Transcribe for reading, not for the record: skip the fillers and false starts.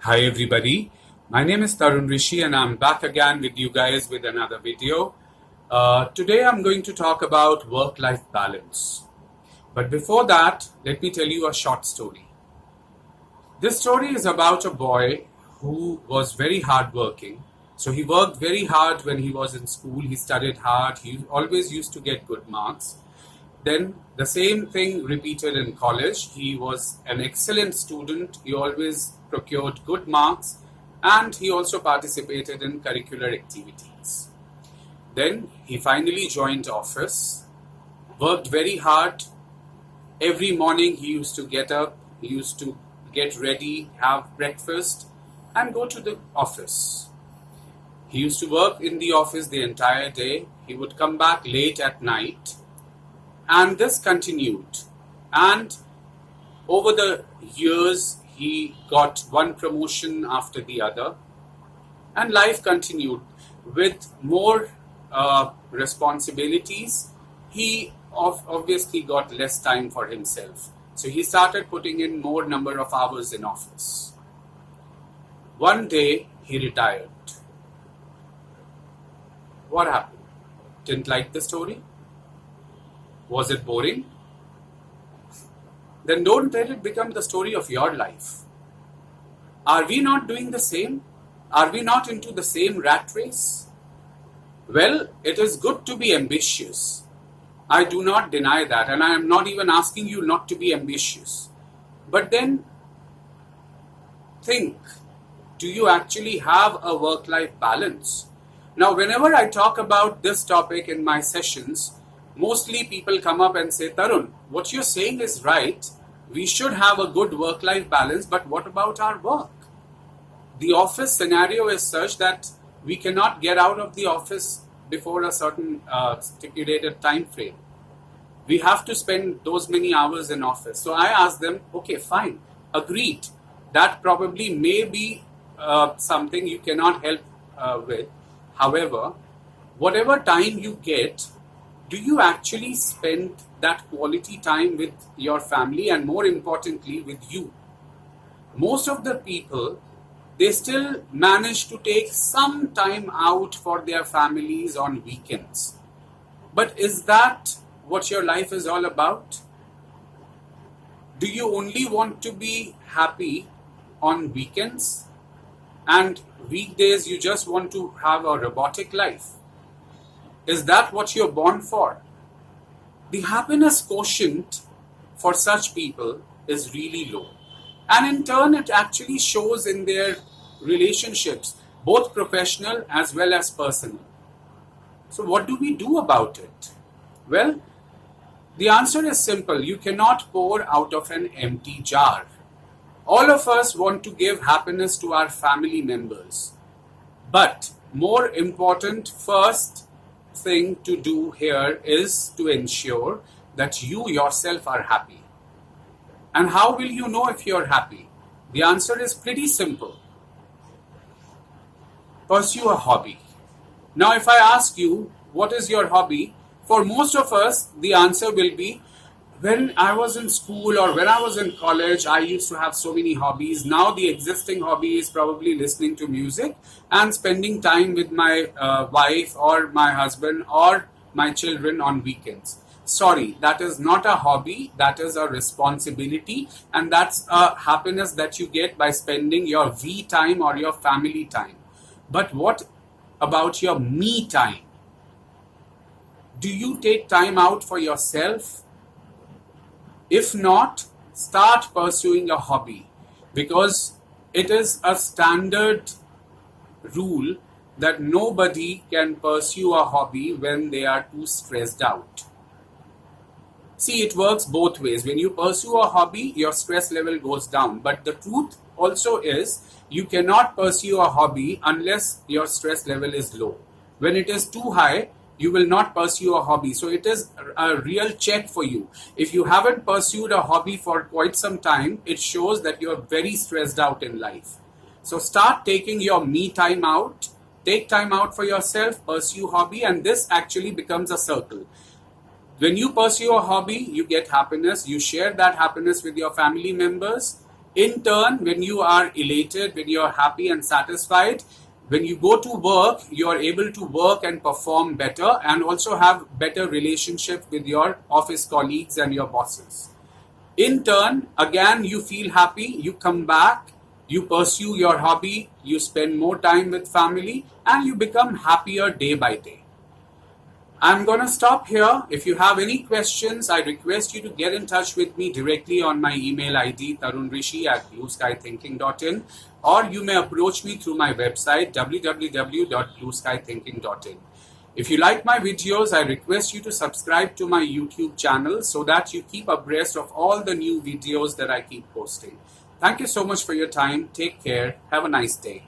Hi everybody, my name is Tarun Rishi and I'm back again with you guys with another video. Today I'm going to talk about work-life balance. But before that, let me tell you a short story. This story is about a boy who was very hardworking. So he worked very hard when he was in school, he studied hard, he always used to get good marks. Then the same thing repeated in college. He was an excellent student. He always procured good marks and he also participated in curricular activities. Then he finally joined office, worked very hard. Every morning he used to get up, he used to get ready, have breakfast and go to the office. He used to work in the office the entire day. He would come back late at night. And this continued. And over the years, he got one promotion after the other. And life continued. With more responsibilities, he obviously got less time for himself. So he started putting in more number of hours in office. One day, he retired. What happened? Didn't like the story? Was it boring? Then don't let it become the story of your life. Are we not doing the same? Are we not into the same rat race? Well, it is good to be ambitious. I do not deny that, and I am not even asking you not to be ambitious. But then think, do you actually have a work-life balance? Now, whenever I talk about this topic in my sessions, mostly people come up and say, Tarun, what you're saying is right. We should have a good work-life balance, but what about our work? The office scenario is such that we cannot get out of the office before a certain stipulated time frame. We have to spend those many hours in office. So I asked them, okay, fine, agreed. That probably may be something you cannot help with. However, whatever time you get, do you actually spend that quality time with your family and more importantly with you? Most of the people, they still manage to take some time out for their families on weekends. But is that what your life is all about? Do you only want to be happy on weekends and weekdays you just want to have a robotic life? Is that what you're born for? The happiness quotient for such people is really low. And in turn, it actually shows in their relationships, both professional as well as personal. So what do we do about it? Well, the answer is simple. You cannot pour out of an empty jar. All of us want to give happiness to our family members. But more important, first thing to do here is to ensure that you yourself are happy. And how will you know if you're happy? The answer is pretty simple. Pursue a hobby. Now, if I ask you, what is your hobby? For most of us, the answer will be, when I was in school or when I was in college, I used to have so many hobbies. Now the existing hobby is probably listening to music and spending time with my wife or my husband or my children on weekends. Sorry, that is not a hobby. That is a responsibility. And that's a happiness that you get by spending your V time or your family time. But what about your me time? Do you take time out for yourself? If not, start pursuing a hobby, because it is a standard rule that nobody can pursue a hobby when they are too stressed out. See, it works both ways. When you pursue a hobby, your stress level goes down. But the truth also is, you cannot pursue a hobby unless your stress level is low. When it is too high, you will not pursue a hobby. So it is a real check for you. If you haven't pursued a hobby for quite some time, it shows that you're very stressed out in life. So start taking your me time out. Take time out for yourself, pursue hobby, and this actually becomes a circle. When you pursue a hobby, you get happiness. You share that happiness with your family members. In turn, when you are elated, when you're happy and satisfied, when you go to work, you're able to work and perform better and also have better relationship with your office colleagues and your bosses. In turn, again, you feel happy, you come back, you pursue your hobby, you spend more time with family, and you become happier day by day. I'm going to stop here. If you have any questions, I request you to get in touch with me directly on my email ID tarunrishi@blueskythinking.in, or you may approach me through my website www.blueskythinking.in. If you like my videos, I request you to subscribe to my YouTube channel so that you keep abreast of all the new videos that I keep posting. Thank you so much for your time. Take care. Have a nice day.